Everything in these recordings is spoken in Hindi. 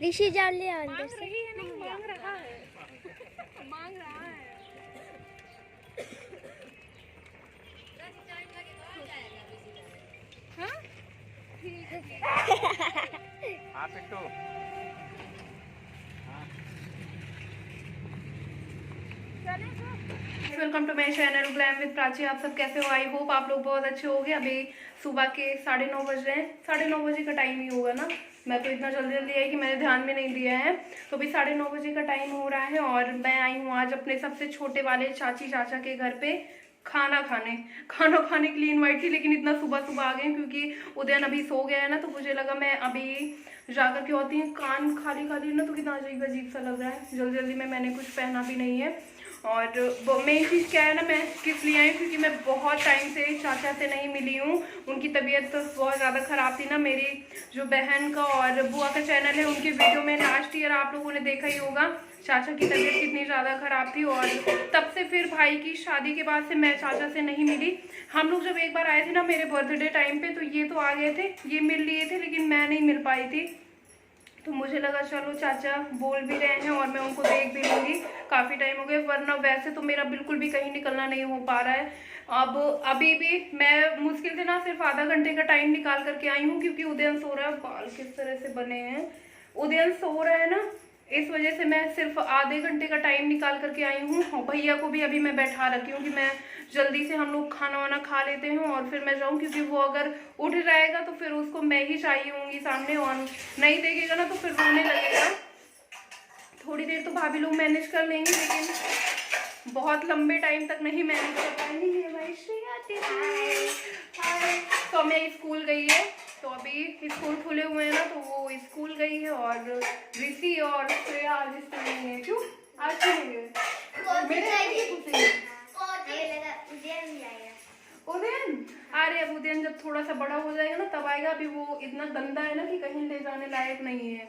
ऋषि जान लिया अंदर से। रही है, नहीं मांग रहा है, मांग रहा है। हाँ ठीक है। हाँ Pittu, welcome to my channel glam with Prachi. आप सब कैसे हो? आई होप आप लोग बहुत अच्छे होंगे। अभी सुबह के 9:30 बज रहे हैं। 9:30 बजे का टाइम ही होगा ना, मैं तो इतना जल्दी जल्दी आई कि मैंने ध्यान में नहीं दिया है। तो अभी 9:30 बजे का टाइम हो रहा है और मैं आई हूँ आज अपने सबसे छोटे वाले चाची चाचा के घर पे खाना खाने के लिए इनवाइट थी, लेकिन इतना सुबह सुबह आ गए क्योंकि उदयन अभी सो गया है ना, तो मुझे लगा मैं अभी जाकर के होती है। कान खाली खाली ना तो कितना अजीब अजीब सा लग रहा है। जल्दी जल्दी में मैंने कुछ पहना भी नहीं है। और मेन चीज़ क्या है ना, मैं किस लिए आई क्योंकि मैं बहुत टाइम से चाचा से नहीं मिली हूँ। उनकी तबीयत तो बहुत ज़्यादा ख़राब थी ना। मेरी जो बहन का और बुआ का चैनल है, उनके वीडियो में लास्ट ईयर आप लोगों ने देखा ही होगा चाचा की तबीयत कितनी ज़्यादा ख़राब थी। और तब से फिर भाई की शादी के बाद से मैं चाचा से नहीं मिली। हम लोग जब एक बार आए थे ना मेरे बर्थडे टाइम पे, तो ये तो आ गए थे, ये मिल लिए थे, लेकिन मैं नहीं मिल पाई थी। तो मुझे लगा चलो चाचा बोल भी रहे हैं और मैं उनको देख भी लूँगी, काफ़ी टाइम हो गया। वरना वैसे तो मेरा बिल्कुल भी कहीं निकलना नहीं हो पा रहा है। अब अभी भी मैं मुश्किल से ना सिर्फ आधा घंटे का टाइम निकाल करके आई हूँ क्योंकि उदयन सो रहा है। बाल किस तरह से बने हैं, उदयन सो रहा है ना, इस वजह से मैं सिर्फ आधे घंटे का टाइम निकाल करके आई हूँ। और भैया को भी अभी मैं बैठा रखी हूँ कि मैं जल्दी से हम लोग खाना वाना खा लेते हैं और फिर मैं जाऊँ, क्योंकि वो अगर उठ जाएगा तो फिर उसको मैं ही चाहिए होंगी सामने, और नहीं देखेगा ना तो फिर रोने लगेगा। थोड़ी देर तो भाभी लोग मैनेज कर लेंगे, लेकिन बहुत लंबे टाइम तक नहीं मैनेज कर पाएंगे। तो मैं स्कूल गई है, तो अभी स्कूल खुले हुए हैं ना, तो वो स्कूल गई है और ऋषि और श्रेया आज स्कूल नहीं है। क्यों आज क्यों नहीं गए? उदयन, अरे अब उदयन जब थोड़ा सा बड़ा हो जाएगा ना तब आएगा। अभी वो इतना गंदा है ना कि कहीं ले जाने लायक नहीं है।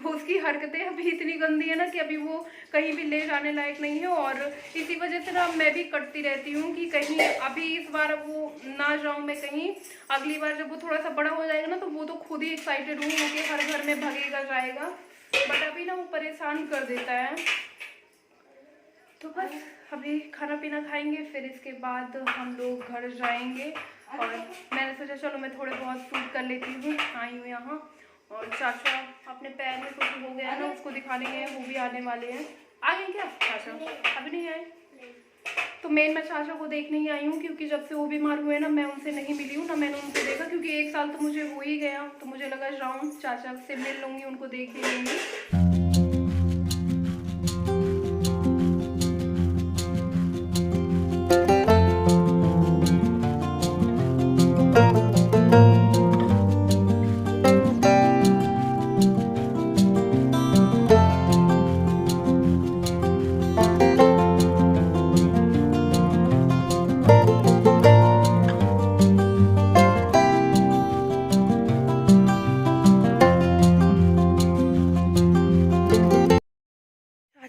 उसकी हरकतें अभी इतनी गंदी है ना कि अभी वो कहीं भी ले जाने लायक नहीं है। और इसी वजह से ना मैं भी कटती रहती हूँ कि कहीं अभी इस बार वो ना जाऊँ मैं कहीं, अगली बार जब वो थोड़ा सा बड़ा हो जाएगा ना तो वो तो खुद ही एक्साइटेड हूँ कि हर घर में भगेगा जाएगा। बट अभी ना वो परेशान कर देता है। तो बस अभी खाना पीना खाएंगे, फिर इसके बाद हम लोग घर जाएंगे। और मैंने सोचा चलो मैं थोड़े बहुत शूट कर लेती हूँ। आई हूँ यहाँ और चाचा अपने पैर में कुछ हो गया ना, उसको दिखाने गए हैं, वो भी आने वाले हैं। आ गए क्या चाचा? अभी नहीं आए। तो मैं चाचा को देखने ही आई हूँ क्योंकि जब से वो बीमार हुए ना मैं उनसे नहीं मिली हूँ ना, मैंने उनको देखा क्योंकि 1 साल तो मुझे हो ही गया। तो मुझे लगा जाऊँ चाचा से मिल लूँगी, उनको देख भी लूँगी।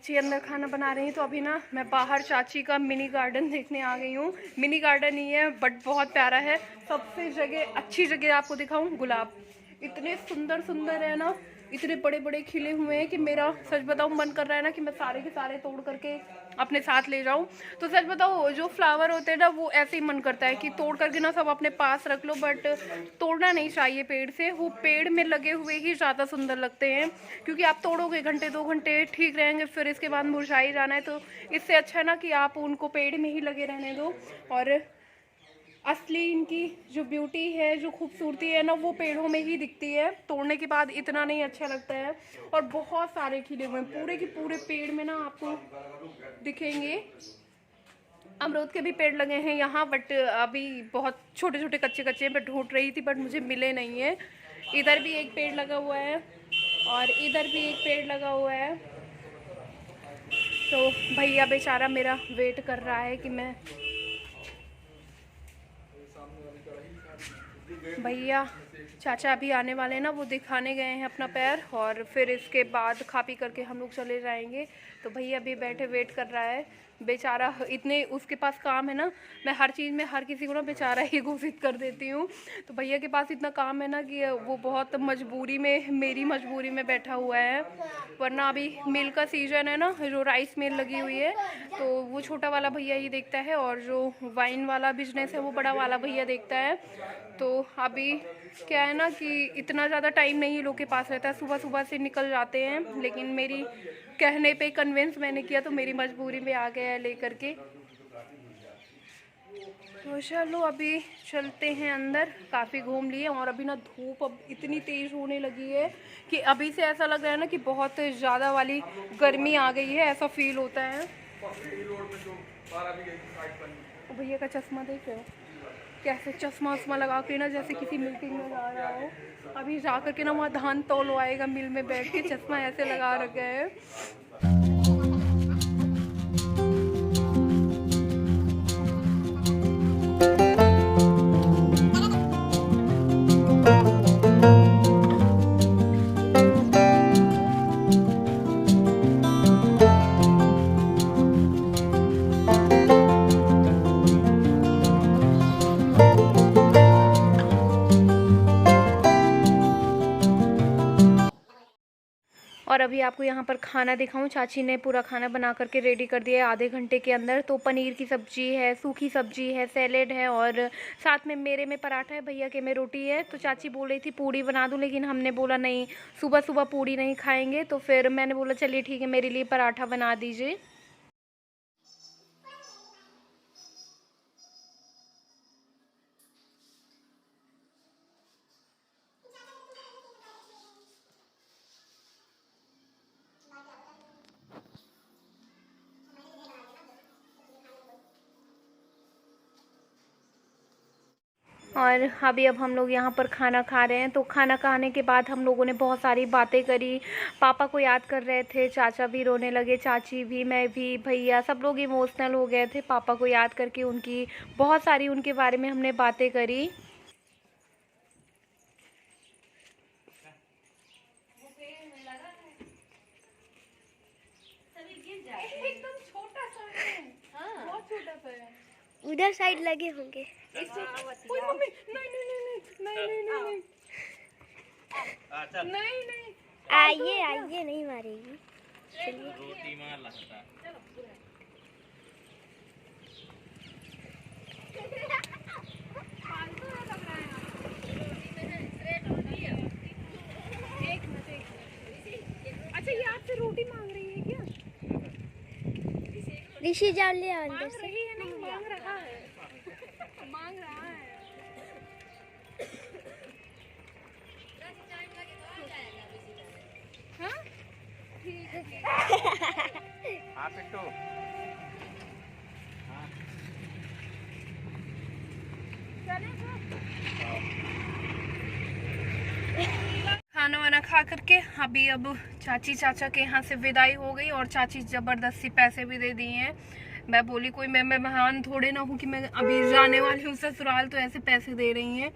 चाची अंदर खाना बना रही है, तो अभी ना मैं बाहर चाची का मिनी गार्डन देखने आ गई हूँ। मिनी गार्डन ही है बट बहुत प्यारा है। सबसे जगह अच्छी जगह आपको दिखाऊं, गुलाब इतने सुंदर सुंदर है ना, इतने बड़े बड़े खिले हुए हैं कि मेरा सच बताऊं मन कर रहा है ना कि मैं सारे के सारे तोड़ करके अपने साथ ले जाऊं। तो सच बताओ जो फ्लावर होते हैं ना वो ऐसे ही मन करता है कि तोड़ करके ना सब अपने पास रख लो, बट तोड़ना नहीं चाहिए पेड़ से। वो पेड़ में लगे हुए ही ज़्यादा सुंदर लगते हैं, क्योंकि आप तोड़ोगे घंटे 2 घंटे ठीक रहेंगे, फिर इसके बाद मुरझाई जाना है। तो इससे अच्छा है ना कि आप उनको पेड़ में ही लगे रहने दो। और असली इनकी जो ब्यूटी है, जो खूबसूरती है ना, वो पेड़ों में ही दिखती है। तोड़ने के बाद इतना नहीं अच्छा लगता है। और बहुत सारे खिले हुए हैं, पूरे के पूरे पेड़ में ना आपको दिखेंगे। अमरूद के भी पेड़ लगे हैं यहाँ, बट अभी बहुत छोटे छोटे कच्चे कच्चे हैं। मैं ढूंढ रही थी बट मुझे मिले नहीं है। इधर भी एक पेड़ लगा हुआ है और इधर भी एक पेड़ लगा हुआ है। तो भैया बेचारा मेरा वेट कर रहा है कि मैं, भैया चाचा अभी आने वाले हैं ना, वो दिखाने गए हैं अपना पैर और फिर इसके बाद खा पी करके हम लोग चले जाएंगे। तो भैया अभी बैठे वेट कर रहा है। बेचारा इतने उसके पास काम है ना, मैं हर चीज़ में हर किसी को ना बेचारा ही घोषित कर देती हूँ। तो भैया के पास इतना काम है ना कि वो बहुत मजबूरी में, मेरी मजबूरी में बैठा हुआ है। वरना अभी मिल का सीजन है ना, जो राइस मिल लगी हुई है, तो वो छोटा वाला भैया ही देखता है, और जो वाइन वाला बिजनेस है वो बड़ा वाला भैया देखता है। तो अभी क्या है ना कि इतना ज़्यादा टाइम नहीं लोग के पास रहता है, सुबह सुबह से निकल जाते हैं, लेकिन मेरी कहने पे कन्विंस मैंने किया तो मेरी मजबूरी में आ गया है लेकर के। तो चलो अभी चलते हैं अंदर, काफ़ी घूम लिए, और अभी ना धूप अब इतनी तेज़ होने लगी है कि अभी से ऐसा लग रहा है ना कि बहुत ज़्यादा वाली गर्मी आ गई है, ऐसा फील होता है। भैया का चश्मा देख रहे हो, कैसे चश्मा उश्मा लगा के ना जैसे किसी मीटिंग में जा रहा हो। अभी जा कर के ना वहाँ धान तौल आएगा मिल में बैठ के, चश्मा ऐसे लगा रखा है। और अभी आपको यहाँ पर खाना दिखाऊं, चाची ने पूरा खाना बना करके रेडी कर दिया है आधे घंटे के अंदर। तो पनीर की सब्जी है, सूखी सब्जी है, सैलेड है, और साथ में मेरे में पराठा है, भैया के में रोटी है। तो चाची बोल रही थी पूड़ी बना दूं, लेकिन हमने बोला नहीं, सुबह सुबह पूड़ी नहीं खाएंगे। तो फिर मैंने बोला चलिए ठीक है, मेरे लिए पराठा बना दीजिए। और अभी अब हम लोग यहाँ पर खाना खा रहे हैं। तो खाना खाने के बाद हम लोगों ने बहुत सारी बातें करी, पापा को याद कर रहे थे, चाचा भी रोने लगे, चाची भी, मैं भी, भैया, सब लोग इमोशनल हो गए थे पापा को याद करके। उनकी बहुत सारी उनके बारे में हमने बातें करी। एकदम छोटा सा है, हाँ, बहुत छोटा सा है। उधर साइड लगे होंगे। ओए मम्मी, नहीं नहीं नहीं नहीं नहीं नहीं नहीं नहीं नहीं, आइए आइए, नहीं मारेगी। चलिए रोटी मार लगता। अच्छा ये आपसे रोटी मांग रही है क्या? ऋषि जान लिया अंदर मांग से। रही है, नहीं मांग रहा है, मांग रहा है। हाँ ठीक है। हाँ पिंटू, खाना वाना खा करके अभी अब चाची चाचा के यहाँ से विदाई हो गई, और चाची जबरदस्ती पैसे भी दे दिए हैं। मैं बोली कोई मैं मेहमान थोड़े ना हूँ कि मैं अभी जाने वाली हूँ ससुराल तो ऐसे पैसे दे रही हैं,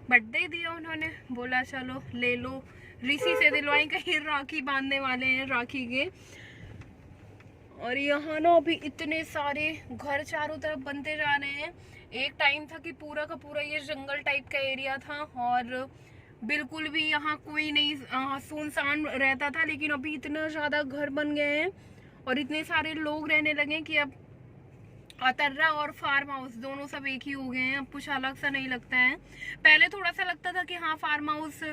बट दे दिया उन्होंने। बोला चलो ले लो, ऋषि से दिलवाई, कहीं राखी बांधने वाले हैं राखी के। और यहाँ ना अभी इतने सारे घर चारों तरफ बनते जा रहे हैं। एक टाइम था कि पूरा का पूरा ये जंगल टाइप का एरिया था, और बिल्कुल भी यहाँ कोई नहीं, सुनसान रहता था। लेकिन अभी इतना ज़्यादा घर बन गए हैं और इतने सारे लोग रहने लगे कि अब अतर्रा और फार्म हाउस दोनों सब एक ही हो गए हैं। अब कुछ अलग सा नहीं लगता है। पहले थोड़ा सा लगता था कि हाँ फार्म हाउस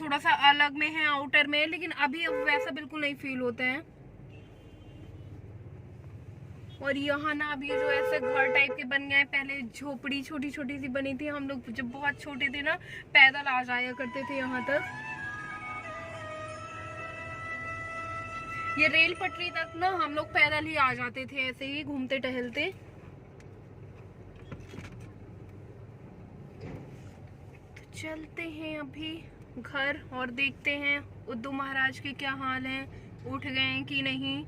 थोड़ा सा अलग में है, आउटर में, लेकिन अभी अब वैसा बिल्कुल नहीं फील होता है। और यहाँ ना अभी जो ऐसे घर टाइप के बन गए हैं, पहले झोपड़ी छोटी छोटी सी बनी थी। हम लोग जब बहुत छोटे थे ना, पैदल आ जाया करते थे यहाँ तक। ये रेल पटरी तक ना हम लोग पैदल ही आ जाते थे, ऐसे ही घूमते टहलते। तो चलते हैं अभी घर और देखते हैं उद्धव महाराज के क्या हाल है, उठ गए हैं कि नहीं।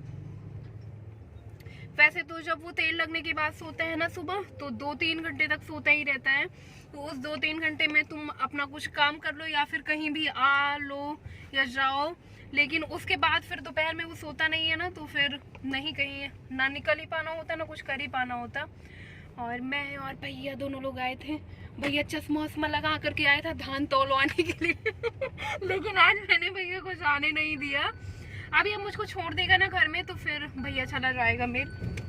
वैसे तो जब वो तेल लगने के बाद सोते हैं ना सुबह, तो 2-3 घंटे तक सोता ही रहता है। तो उस 2-3 घंटे में तुम अपना कुछ काम कर लो, या फिर कहीं भी आ लो या जाओ, लेकिन उसके बाद फिर दोपहर में वो सोता नहीं है ना, तो फिर नहीं कहीं ना निकल ही पाना होता ना कुछ कर ही पाना होता। और मैं और भैया दोनों लोग आए थे। भैया चश्मा वश्मा लगा करके आया था धान तौलवाने के लिए लेकिन आज मैंने भैया को जाने नहीं दिया। अभी अब मुझको छोड़ देगा ना घर में तो फिर भैया चला जाएगा मेरे।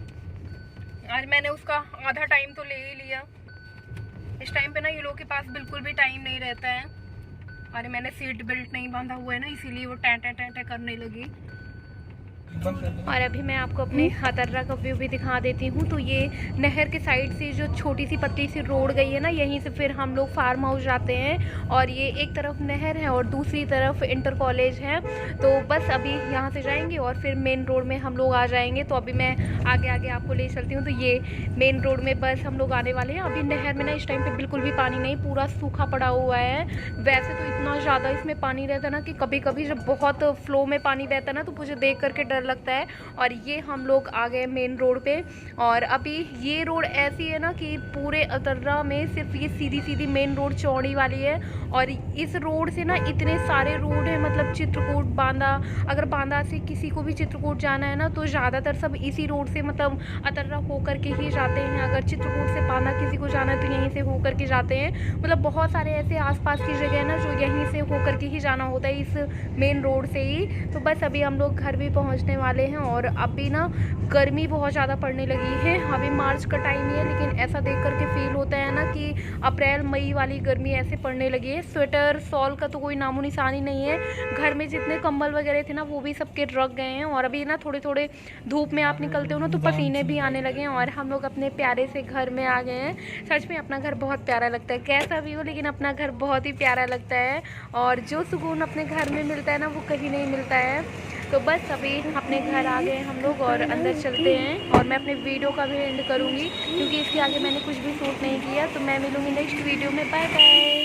आज मैंने उसका आधा टाइम तो ले ही लिया। इस टाइम पे ना ये लोग के पास बिल्कुल भी टाइम नहीं रहता है। अरे मैंने सीट बेल्ट नहीं बांधा हुआ है ना, इसीलिए वो टैं टैं टैं टैं करने लगी। और अभी मैं आपको अपने हतर्रा का व्यू भी दिखा देती हूँ। तो ये नहर के साइड से जो छोटी सी पतली सी रोड गई है ना, यहीं से फिर हम लोग फार्म हाउस जाते हैं। और ये एक तरफ नहर है और दूसरी तरफ इंटर कॉलेज है। तो बस अभी यहाँ से जाएंगे और फिर मेन रोड में हम लोग आ जाएंगे। तो अभी मैं आगे आगे आपको ले चलती हूँ। तो ये मेन रोड में बस हम लोग आने वाले हैं। अभी नहर में ना इस टाइम पे बिल्कुल भी पानी नहीं, पूरा सूखा पड़ा हुआ है। वैसे तो इतना ज़्यादा इसमें पानी रहता है ना कि कभी कभी जब बहुत फ्लो में पानी बहता है ना तो मुझे देख करके डर लगता है। और ये हम लोग आ गए मेन रोड पे। और अभी ये रोड ऐसी है ना कि पूरे अतर्रा में सिर्फ ये सीधी सीधी मेन रोड चौड़ी वाली है। और इस रोड से ना इतने सारे रोड है, मतलब चित्रकूट, बांदा, अगर बांदा से किसी को भी चित्रकूट जाना है ना तो ज़्यादातर सब इसी रोड से मतलब अतर्रा होकर के ही जाते हैं। अगर चित्रकूट से बांदा किसी को जाना है तो यहीं से होकर के जाते हैं। मतलब बहुत सारे ऐसे आसपास की जगह है ना जो यहीं से होकर के ही जाना होता है, इस मेन रोड से ही। तो बस अभी हम लोग घर भी पहुँचने वाले हैं। और अभी ना गर्मी बहुत ज़्यादा पड़ने लगी है। अभी मार्च का टाइम ही है, लेकिन ऐसा देख करके फील होता है ना कि अप्रैल मई वाली गर्मी ऐसे पड़ने लगी है। स्वेटर शॉल का तो कोई नामो निशान ही नहीं है। घर में जितने कंबल वगैरह थे ना वो भी सबके रख गए हैं। और अभी ना थोड़े थोड़े धूप में आप निकलते हो ना तो पसीने भी आने लगे हैं। और हम लोग अपने प्यारे से घर में आ गए हैं। सच में अपना घर बहुत प्यारा लगता है, कैसा भी हो लेकिन अपना घर बहुत ही प्यारा लगता है। और जो सुकून अपने घर में मिलता है ना वो कहीं नहीं मिलता है। तो बस अभी अपने घर आ गए हम लोग और अंदर चलते हैं। और मैं अपने वीडियो का भी एंड करूँगी क्योंकि इसके आगे मैंने कुछ भी शूट नहीं किया। तो मैं मिलूँगी नेक्स्ट वीडियो में। Bye bye.